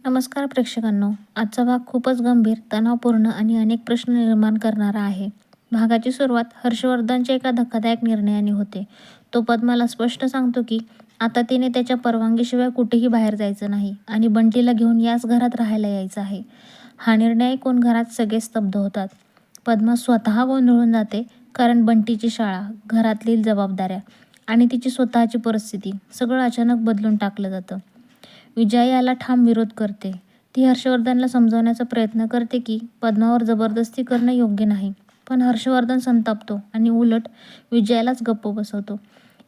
नमस्कार प्रेक्षकांनो. आजचा भाग खूपच गंभीर, तणावपूर्ण आणि अनेक प्रश्न निर्माण करणारा आहे. भागाची सुरुवात हर्षवर्धनच्या एका धक्कादायक निर्णयाने होते. तो पद्माला स्पष्ट सांगतो की आता तिने त्याच्या परवानगीशिवाय कुठेही बाहेर जायचं नाही आणि बंटीला घेऊन याच घरात राहायला यायचं आहे. हा निर्णय ऐकून घरात सगळे स्तब्ध होतात. पद्मा स्वतः गोंधळून जाते, कारण बंटीची शाळा, घरातली जबाबदाऱ्या आणि तिची स्वतःची परिस्थिती सगळं अचानक बदलून टाकलं जातं. विजया याला ठाम विरोध करते. ती हर्षवर्धनला समजावण्याचा प्रयत्न करते की पद्मावर जबरदस्ती करणं योग्य नाही. पण हर्षवर्धन संतापतो आणि उलट विजयालाच गप्प बसवतो.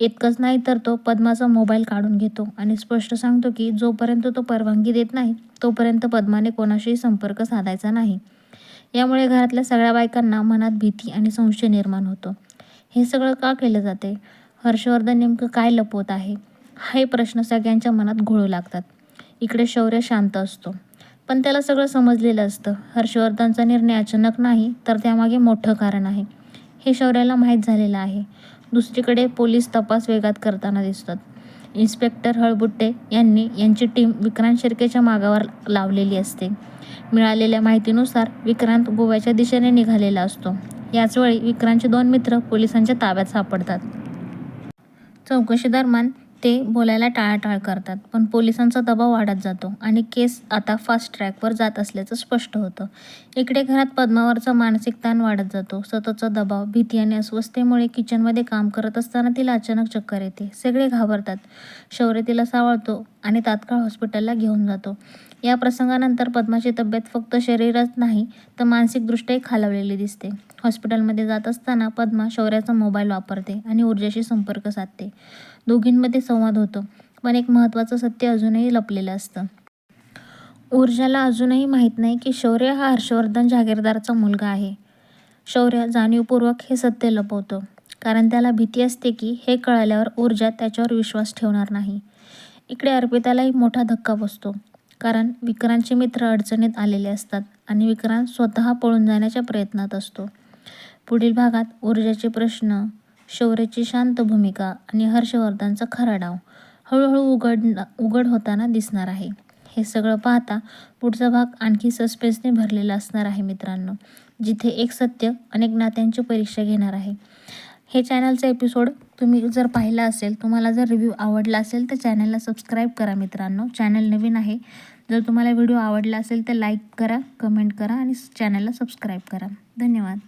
इतकंच नाही तर तो पद्माचा मोबाईल काढून घेतो आणि स्पष्ट सांगतो की जोपर्यंत तो परवानगी देत नाही तोपर्यंत पद्माने कोणाशीही संपर्क साधायचा नाही. यामुळे घरातल्या सगळ्या बायकांना मनात भीती आणि संशय निर्माण होतो. हे सगळं का केलं जाते? हर्षवर्धन नेमकं काय लपवत आहे? हे प्रश्न सगळ्यांच्या मनात घोळू लागतात. इकडे शौर्य शांत असतो, पण त्याला सगळं समजलेलं असतं. हर्षवर्धनचा निर्णय अचानक नाही, तर त्यामागे मोठं कारण आहे. हे शौर्याला माहीत झालेलं आहे. दुसरीकडे पोलीस तपास वेगात करताना दिसतात. इन्स्पेक्टर हळबुट्टे यांची टीम विक्रांत शिर्केच्या मागावर लावलेली असते. मिळालेल्या माहितीनुसार विक्रांत गोव्याच्या दिशेने निघालेला असतो. याचवेळी विक्रांतचे 2 मित्र पोलिसांच्या ताब्यात सापडतात. चौकशीदरम्यान ते बोलायला टाळाटाळ करतात, पण पोलिसांचा दबाव वाढत जातो आणि केस आता फास्ट ट्रॅकवर जात असल्याचं स्पष्ट होतं. इकडे घरात पद्मावरचा मानसिक ताण वाढत जातो. सततचा दबाव, भीती आणि अस्वस्थतेमुळे किचनमध्ये काम करत असताना तिला अचानक चक्कर येते. सगळे घाबरतात. शौर्य तिला सावरतो आणि तात्काळ हॉस्पिटलला घेऊन जातो. या प्रसंगानंतर पद्माची तब्येत फक्त शरीरात नाही, तर मानसिकदृष्ट्याही खालावलेली दिसते. हॉस्पिटलमध्ये जात असताना पद्मा शौर्याचा मोबाईल वापरते आणि ऊर्जाशी संपर्क साधते. दोघींमध्ये संवाद होतो, पण एक महत्त्वाचं सत्य अजूनही लपलेलं असतं. ऊर्जाला अजूनही माहीत नाही की शौर्य हा हर्षवर्धन जहागीरदारचा मुलगा आहे. शौर्य जाणीवपूर्वक हे सत्य लपवतो, कारण त्याला भीती असते की हे कळल्यावर ऊर्जा त्याच्यावर विश्वास ठेवणार नाही. इकडे अर्पितालाही मोठा धक्का बसतो, कारण विक्रांतचे मित्र अडचणीत आलेले असतात आणि विक्रांत स्वतः पळून जाण्याच्या प्रयत्नात असतो. पुढील भागात ऊर्जाचे प्रश्न, शौर्याची शांत भूमिका आणि हर्षवर्धनचा खरा डाव हळूहळू उघड होताना दिसणार आहे. हे सगळं पाहता पुढचा भाग आणखी सस्पेन्सने भरलेला असणार आहे मित्रांनो, जिथे एक सत्य अनेक नात्यांची परीक्षा घेणार आहे. हे चॅनलचा एपिसोड तुम्ही जर पाहिला असेल, तुम्हाला जर रिव्ह्यू आवडला असेल तर चॅनलला सबस्क्राईब करा मित्रांनो. चॅनल नवीन आहे. जर तुम्हाला व्हिडिओ आवडला असेल तर लाईक करा, कमेंट करा आणि चॅनलला सबस्क्राईब करा. धन्यवाद.